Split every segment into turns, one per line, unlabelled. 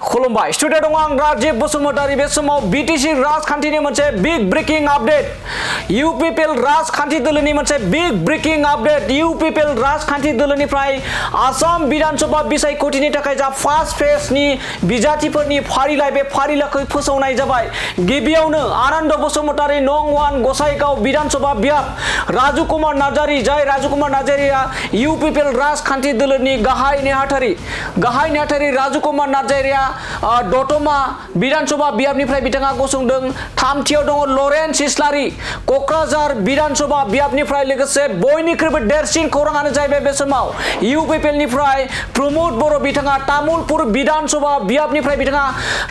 खुलुमबाय स्टुडियो दं आं राजीव बसुमतारी बे समाव बीटीसी राजखान्थिनि मोनसे बिग ब्रेकिं आपडेट यूपीपीएल राजखान्थि दोलोनि मोनसे बिग ब्रेकिं आपडेट यूपीपीएल राजखान्थि दोलोनिफ्राय आसाम विधानसभा बिसायख'थिनि थाखाय जा फार्स्ट फेजनि बिजाथिफोरनि फारिलाइ बे फारिलाइखौ फोसावनाय जाबाय। गिबियावनो आनन्द बसुमतारी नं 1 गसाइगाव विधानसभा बियाब राजु कुमार नार्जारी जाय राजु कुमार नार्जारीया यूपीपीएल राजखान्थि दोलोनि गाहाय नेहाथारि राजु कुमार नार्जारीया दतमा विधानसभा बियाबनिफ्राय बिथाङा गसंदों। थामथियाव दङ लरेन्स इस्लारि क'क्राझार विधानसभा बियाबनिफ्राय लोगोसे बयनिख्रुइबो देरसिन खौराङानो जाहैबाय बे समाव यूपीपीएल निफ्राय प्रमोद बर' बिथाङा तामुलपुर विधानसभा बियाबनिफ्राय बिथाङा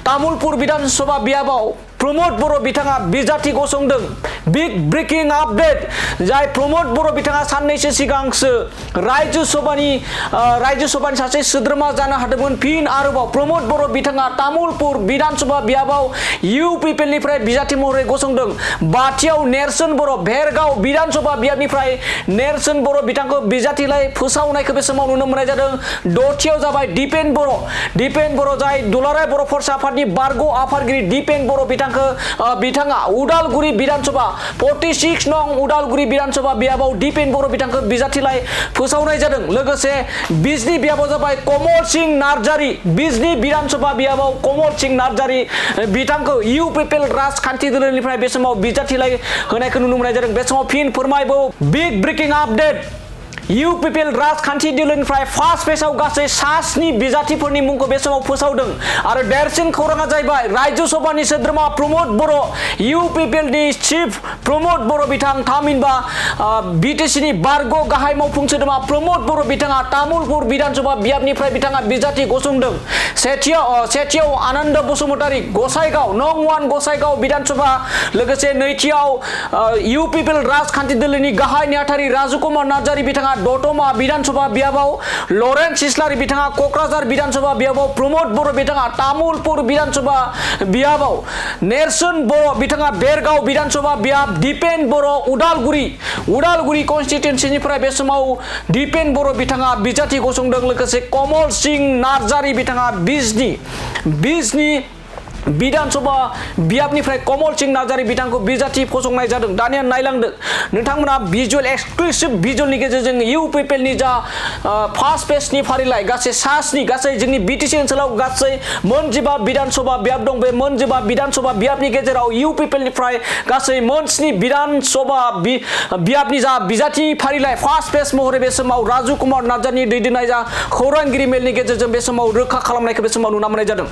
तामुलपुर विधानसभा बियाबाव प्रमोद बर' बिथाङा बिजाथि गसंदों। बिग ब्रेकिं आपडेट जाय प्रमोद बर' बिथाङा साननैसो सिगांसो राज्य सभानि सासे सोद्रोमा जानो हादोंमोन। फिन आरोबाव प्रमोद बर' बिथाङा तामुलपुर विधानसभा बियाबाव यूपीपीएल निफ्राय बिजाथि महरै गसंदों। बाथियाव नेरसोन बर' भेरगाव विधानसभा बियाबनिफ्राय नेरसोन बर' बिथांखौ बिजाथिलाय फोसावनायखौ बे समाव नुनो मोननाय जादों। दथियाव जाबाय दिपेन बर' जाय दुलाराय बर' फरायसा आफादनि बारग' आफादगिरि दिपेन बर' बिथाङा उदालगुरि विधानसभा 46 नं उदालगुरि विधानसभा बियाबाव दिपेन बर' बिथांखौ बिजाथिलाय फोसावनाय जादों। लोगोसे बिजनी बियाबाव जाबाय कमल सिंह नार्जारी बिजनी विधानसभा बियाबाव कमल सिंह नार्जारी बिथांखौ यूपीपीएल राजखान्थि दोलोनिफ्राय बे समाव बिजाथिलाय होनायखौ नुनो मोननाय जादों। बे समाव फिन फोरमायबाव बिग ब्रेकिं आपडेट यूपीपीएल राजखान्थि दोलोनिफ्राय फार्स्ट फेजआव गासै 7 बिजाथिफोरनि मुंखौ बे समाव फोसावदों आरो देरसिन खौराङा जाहैबाय राज्य सभानि सोद्रोमा प्रमोद बर' यूपीपीएल नि चिफ प्रमोद बर' बिथां थामहिनबा बीटीसीनि बारग' गाहाय मावफुं सोद्रोमा प्रमोद बर' बिथाङा तामुलपुर विधानसभा बियाबनिफ्राय बिथाङा बिजाथि गसंदों। सेथियाव आनन्द बसुमतारी गसाइगाव नं 1 गसाइगाव विधानसभा लोगोसे नैथियाव यूपीपीएल राजखान्थि दोलोनि गाहाय नेहाथारि राजु कुमार नार्जारी बिथाङा दतमा विधानसभा बियाबाव लरेन्स इस्लारि बिथाङा क'क्राझार विधानसभा बियाबाव प्रमोद बर' बिथाङा तामुलपुर विधानसभा बियाबाव नेरसोन बर' बिथाङा बेरगाव विधानसभा बियाब दिपेन बर' उदालगुरि कन्स्टिट्युएन्सिनिफ्राय बे समाव दिपेन बर' बिथाङा बिजाथि गसंदों। लोगोसे कमल सिंह नार्जारी बिथाङा बिजनी विधानसभा बियाबनिफ्राय कमल सिंह नार्जारी बिथांखौ बिजाथि फसंनाय जादों। दानिया नायलांदो नोंथांमोना भिजुअल एक्सक्लुसिव भिजुअलनि गेजेरजों यूपीपीएल नि जा फार्स्ट फेजनि फारिलाइ गासै जोंनि बीटीसी ओनसोलाव गासै 19 विधानसभा बियाब दं। बे 19 विधानसभा बियाबनि गेजेराव यूपीपीएल निफ्राय गासै 7 विधानसभा बियाबनि जा बिजाथि फारिलाइ फार्स्ट फेज महरै बे समाव राजु कुमार नार्जारीनि दैदेननाय जा खौरांगिरि मेलनि गेजेरजों बे समाव रोखा खालामनायखौ बे समाव नुनो मोननाय जादों।